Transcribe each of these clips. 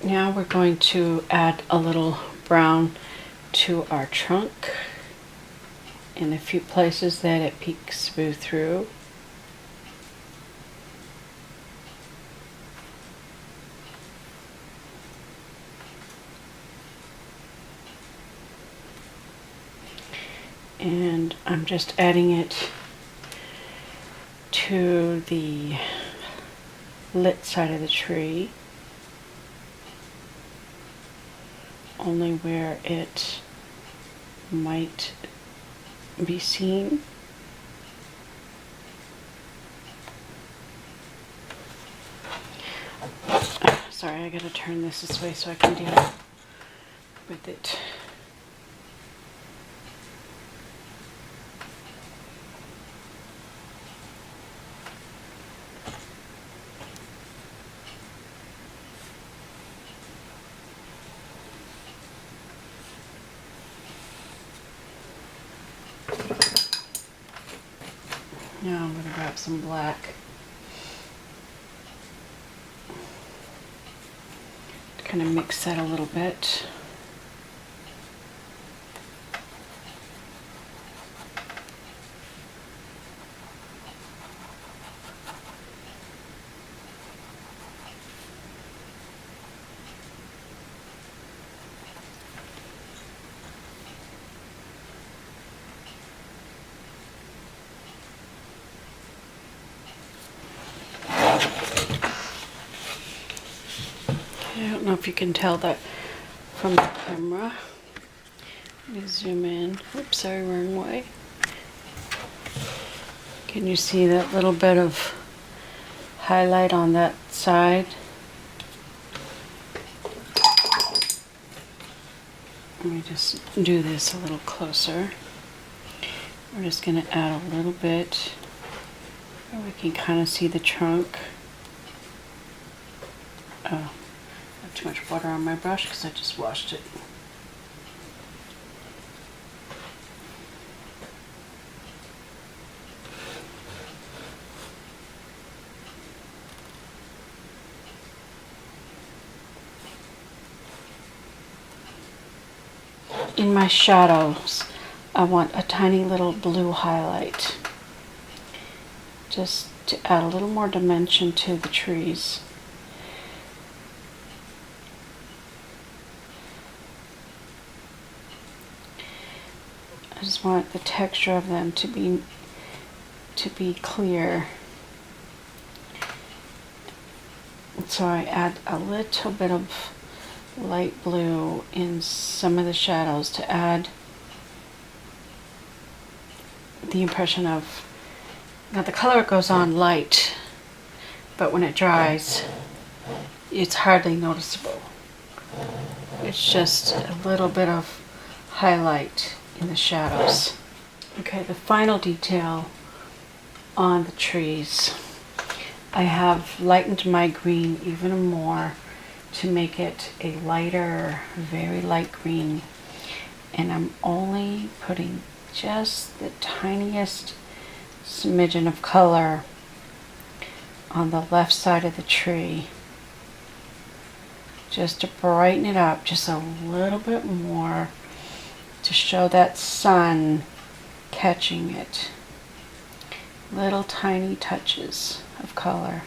Now we're going to add a little brown to our trunk in a few places that it peeks through. And I'm just adding it to the lit side of the tree, only where it might be seen. Sorry, I gotta turn this way so I can deal with it. Now I'm going to grab some black. Kind of mix that a little bit. I don't know if you can tell that from the camera. Let me zoom in. Oops, sorry, wrong way. Can you see that little bit of highlight on that side? Let me just do this a little closer. We're just going to add a little bit where we can kind of see the trunk. Oh, I have too much water on my brush because I just washed it. In my shadows, I want a tiny little blue highlight, just to add a little more dimension to the trees. I just want the texture of them to be clear. So I add a little bit of light blue in some of the shadows to add the impression of, now the color goes on light, but when it dries, it's hardly noticeable. It's just a little bit of highlight in the shadows. Okay, the final detail on the trees. I have lightened my green even more to make it a lighter, very light green. And I'm only putting just the tiniest smidgen of color on the left side of the tree, just to brighten it up just a little bit more, to show that sun catching it. Little tiny touches of color.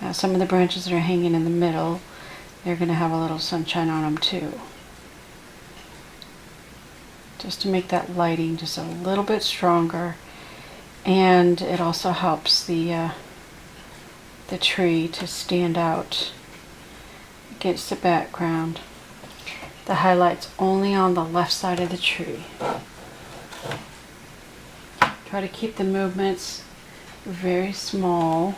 Now some of the branches that are hanging in the middle, they're going to have a little sunshine on them too. Just to make that lighting just a little bit stronger, and it also helps the tree to stand out against the background. The highlight's only on the left side of the tree. Try to keep the movements very small.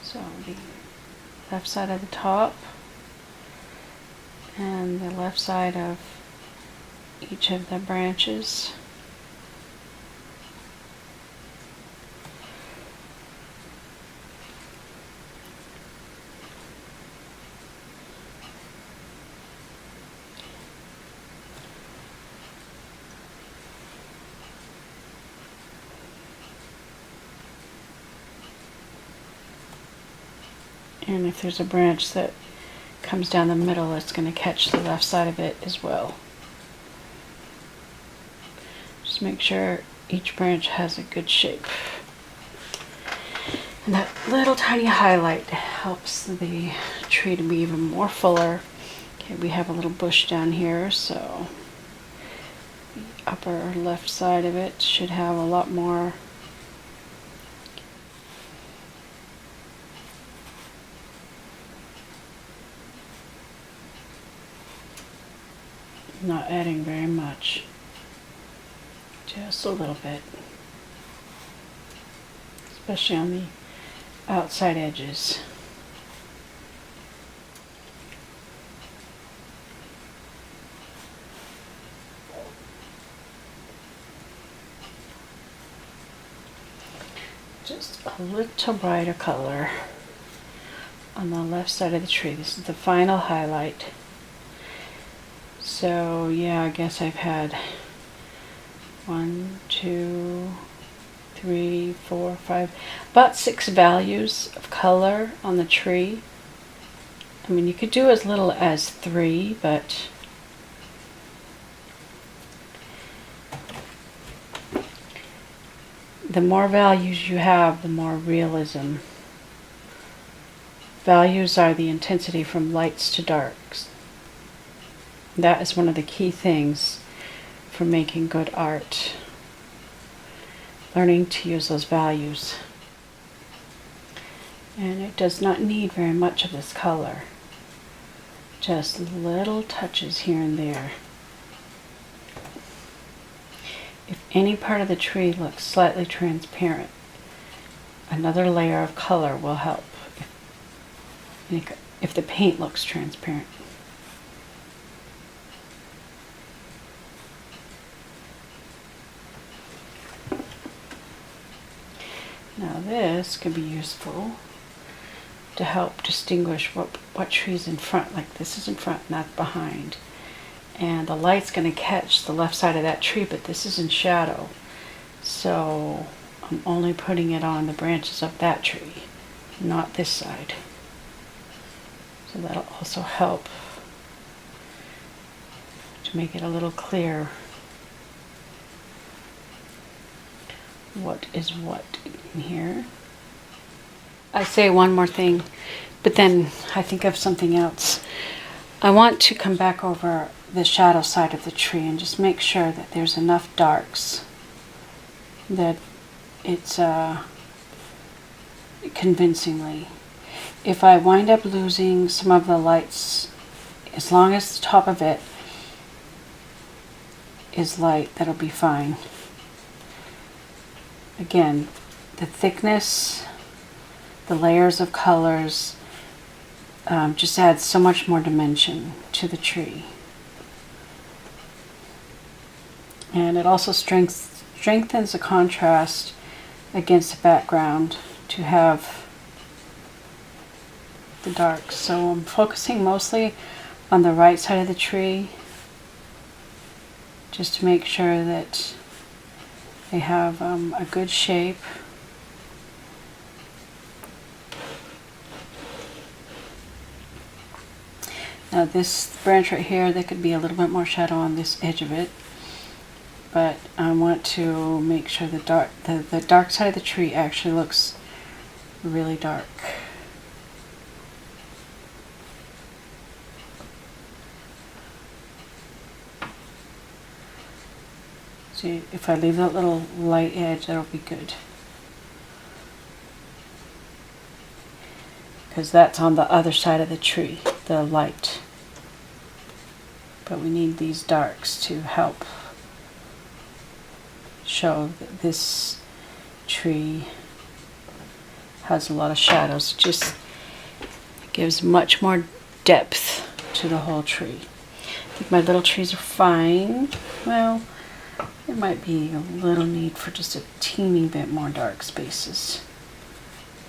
So left side of the top and the left side of each of the branches. And if there's a branch that comes down the middle, it's going to catch the left side of it as well. Just make sure each branch has a good shape. And that little tiny highlight helps the tree to be even more fuller. Okay, we have a little bush down here, so the upper left side of it should have a lot more not adding very much, just a little bit, especially on the outside edges. Just a little brighter color on the left side of the tree. This is the final highlight. So yeah, I guess I've had 1, 2, 3, 4, 5, about 6 values of color on the tree. I mean, you could do as little as 3, but the more values you have, the more realism. Values are the intensity from lights to darks. That is one of the key things for making good art. Learning to use those values. And it does not need very much of this color. Just little touches here and there. If any part of the tree looks slightly transparent, another layer of color will help. If the paint looks transparent. Now this could be useful to help distinguish what tree's in front. Like this is in front and that's behind. And the light's going to catch the left side of that tree, but this is in shadow. So I'm only putting it on the branches of that tree, not this side. So that'll also help to make it a little clearer what is what in here. I say one more thing, but then I think of something else. I want to come back over the shadow side of the tree and just make sure that there's enough darks that it's convincingly. If I wind up losing some of the lights, as long as the top of it is light, that'll be fine. Again, the thickness, the layers of colors just adds so much more dimension to the tree. And it also strengthens the contrast against the background to have the dark. So I'm focusing mostly on the right side of the tree just to make sure that they have a good shape. Now this branch right here, there could be a little bit more shadow on this edge of it, but I want to make sure the dark side of the tree actually looks really dark. See, if I leave that little light edge, that'll be good. Because that's on the other side of the tree, the light. But we need these darks to help show that this tree has a lot of shadows. Just Gives much more depth to the whole tree. I think my little trees are fine. Well, there might be a little need for just a teeny bit more dark spaces.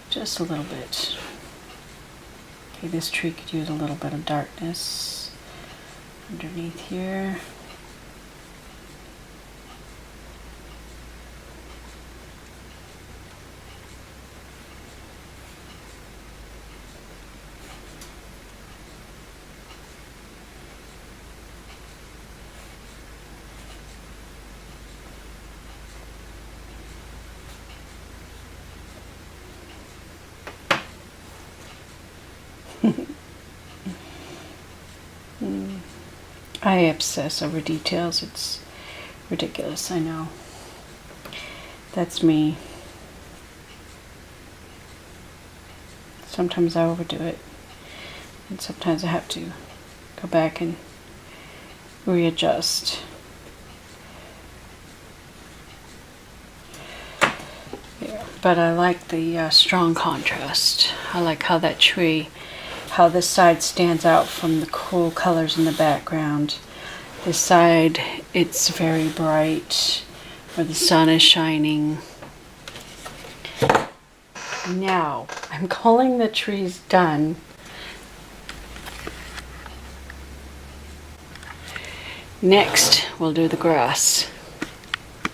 Just a little bit. Okay, this tree could use a little bit of darkness underneath here. I obsess over details. It's ridiculous, I know. That's me. Sometimes I overdo it, and sometimes I have to go back and readjust. Yeah, but I like the strong contrast. I like how that tree, how this side stands out from the cool colors in the background. This side, it's very bright, where the sun is shining. Now, I'm calling the trees done. Next, we'll do the grass.